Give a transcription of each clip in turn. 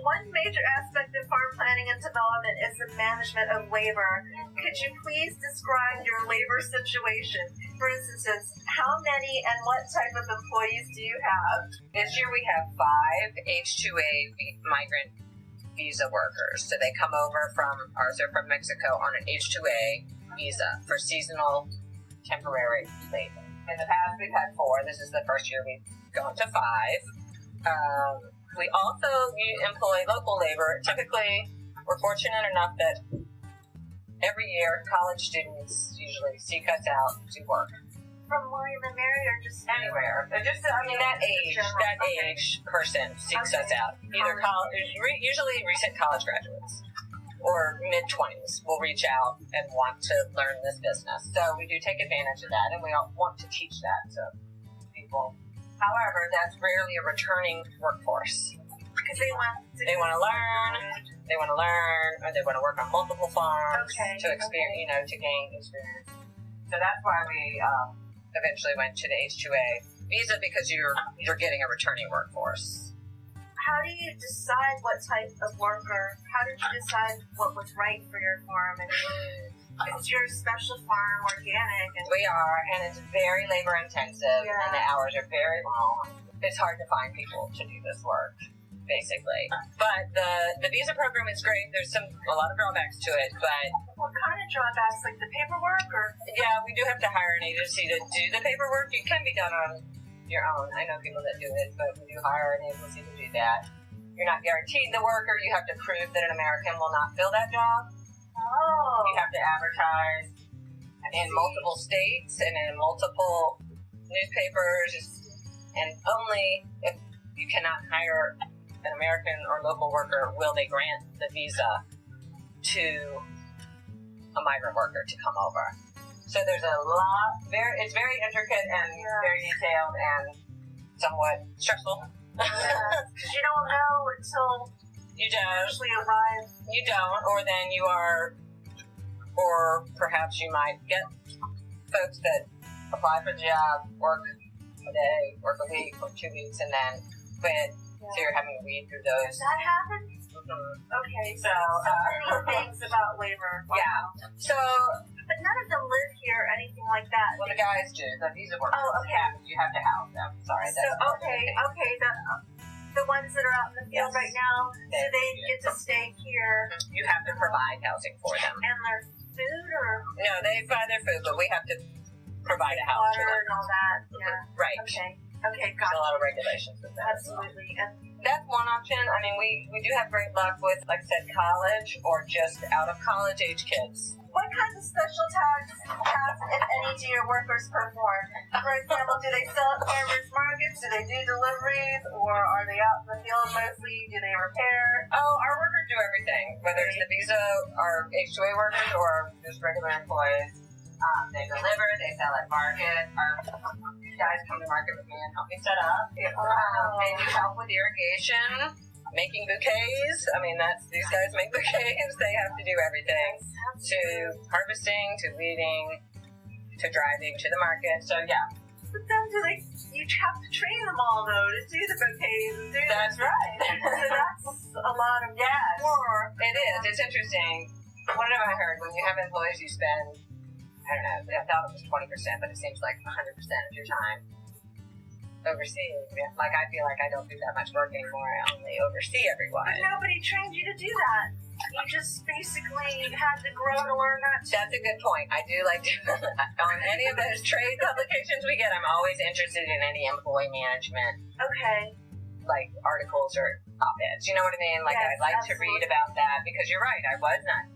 one major aspect of farm planning and development is the management of labor. Could you please describe your labor situation? For instance, how many and what type of employees do you have? This year we have 5 H-2A migrant visa workers. So they come over from Mexico on an H-2A visa for seasonal temporary labor. In the past we've had 4. This is the first year we've gone to 5. We also employ local labor. Typically, we're fortunate enough that every year college students usually seek us out to work. From William and Mary or just anywhere? That age person seeks us out. Either usually recent college graduates or mid-20s will reach out and want to learn this business. So we do take advantage of that, and we want to teach that to people. However, that's rarely a returning workforce. Because they want to learn, or they want to work on multiple farms to experience, to gain experience. So that's why we eventually went to the H-2A visa, because you're getting a returning workforce. How do you decide what type of worker? How did you decide what was right for your farm? And because you're a special farm, organic. And we are, and it's very labor intensive, and the hours are very long. It's hard to find people to do this work, basically. But the visa program is great. There's a lot of drawbacks to it, but what kind of drawbacks? Like the paperwork, or? Yeah, we do have to hire an agency to do the paperwork. It can be done on your own. I know people that do it, but we do hire an agency to do that. You're not guaranteed the worker. You have to prove that an American will not fill that job. Oh. You have to advertise in multiple states and in multiple newspapers, and only if you cannot hire an American or local worker will they grant the visa to a migrant worker to come over. So there's a lot, it's very intricate and very detailed and somewhat stressful. Because you don't know until you don't actually arrive. You don't, or then you are, or perhaps you might get folks that apply for the job, work a day, work a week, or 2 weeks, and then quit. So you're having to weed through those. Does that happen? Mm-hmm. Okay, so many things about labor. Wow. Yeah. So, but none of them live here or anything like that. Well, the guys do. The visa workers. Oh, okay. You have to house them. Sorry. So, okay. The ones that are out in the field right now, do they get to stay here? You have to provide housing for them. And their food, or? No, they buy their food, but we have to provide a house for them. Water and all that. Yeah. Right. Okay, gotcha. There's a lot of regulations with that. Absolutely. And that's one option. I mean, we do have great luck with, like I said, college or just out of college age kids. What kinds of special tasks, if any, do your workers perform? For example, do they sell at farmers markets? Do they do deliveries? Or are they out in the field mostly? Do they repair? Oh, our workers do everything. Whether it's the visa, our H-2A workers, or just regular employees. They deliver, they sell at market. Our guys come to market with me and help me set up. They do help with irrigation, making bouquets. I mean, these guys make bouquets. They have to do everything. To harvesting, to weeding, to driving to the market. So, yeah. But then you have to train them all, though, to do the bouquets and do That's right. So that's a lot of work. It is. It's interesting. What have I heard? When you have employees, you spend, I don't know, I thought it was 20%, but it seems like 100% of your time overseeing. Like, I feel like I don't do that much work anymore. I only oversee everyone. But nobody trained you to do that. You just basically had to grow to learn that. That's a good point. I do like to, on any of those trade publications we get, I'm always interested in any employee management. Okay. Like articles or op-eds. You know what I mean? Like, yes, I'd like to read about that, because you're right, I was not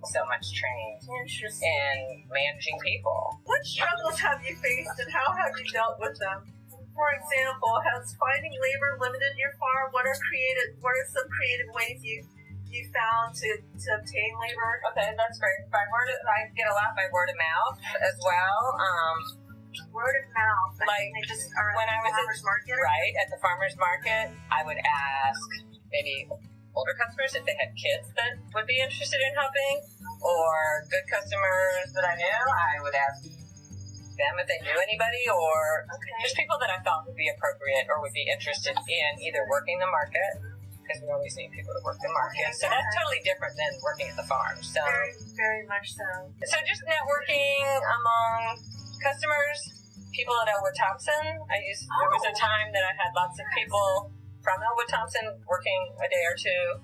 so much trained in managing people. What struggles have you faced and how have you dealt with them? For example, has finding labor limited your farm? What are some creative ways you found to obtain labor? Okay, that's great. I get a lot by word of mouth as well. Word of mouth. Like they just are when I was at the farmer's market? Right, at the farmer's market, I would ask maybe older customers if they had kids that would be interested in helping, or good customers that I knew, I would ask them if they knew anybody, or just people that I thought would be appropriate or would be interested in either working the market, because we always need people to work the market. So that's totally different than working at the farm. So Very, very much so. So just networking among customers, people at Elwood Thompson. There was a time that I had lots of people from Elwood Thompson working a day or two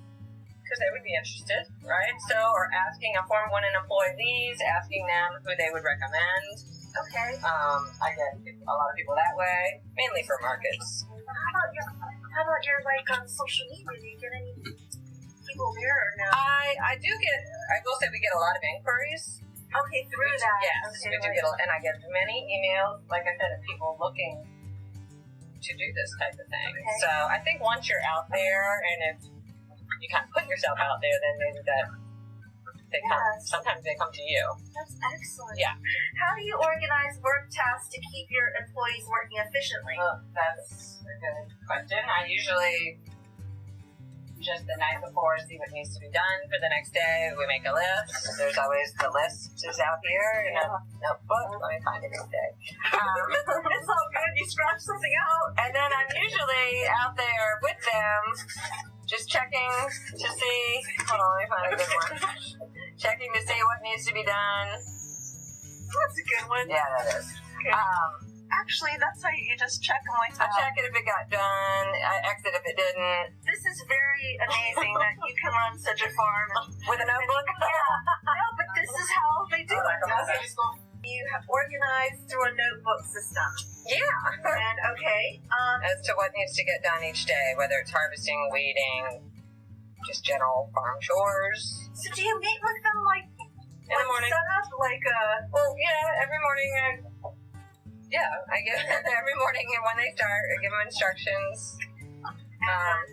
because they would be interested, right? So, or asking a Form 1 employee leaves, asking them who they would recommend. Okay. I get a lot of people that way, mainly for markets. How about your on social media? Do you get any people there or no? I will say we get a lot of inquiries. Okay, through that. Yes, okay, we do get, and I get many emails, like I said, of people looking to do this type of thing. Okay. So I think once you're out there, and if you kind of put yourself out there, then maybe that they come. Sometimes they come to you. That's excellent. Yeah. How do you organize work tasks to keep your employees working efficiently? That's a good question. I usually just the night before see what needs to be done for the next day. We make a list. There's always the list is out here in a notebook. Let me find it today. It's all good. You scratch something out. And then I'm usually out there with them, just checking to see. Hold on, let me find a good one. Checking to see what needs to be done. That's a good one. Yeah, that is. Okay. Actually, that's how you just check them like that. I check it if it got done. I exit if it didn't. This is very amazing that you can run such a farm with a notebook. No, but this is how they do it. You have organized through a notebook system. Yeah. And as to what needs to get done each day, whether it's harvesting, weeding, just general farm chores. So do you meet with them in the morning? Set up Well, yeah, every morning I get every morning, and when they start, I give them instructions.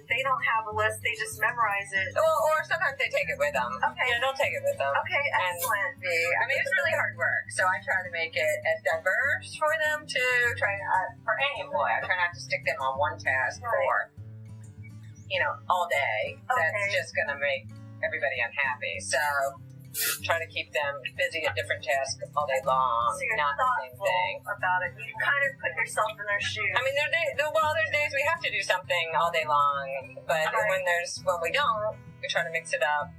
They don't have a list; they just memorize it. Well, or sometimes they take it with them. Okay. Yeah, they'll take it with them. Okay, excellent. It's really hard work, so I try to make it as diverse for them to try. For any employee, I try not to stick them on one task for all day. Okay. That's just going to make everybody unhappy. So try to keep them busy at different tasks all day long, so you're not the same thing. About it. You kind of put yourself in their shoes. I mean, there's days we have to do something all day long, but when we don't, we try to mix it up.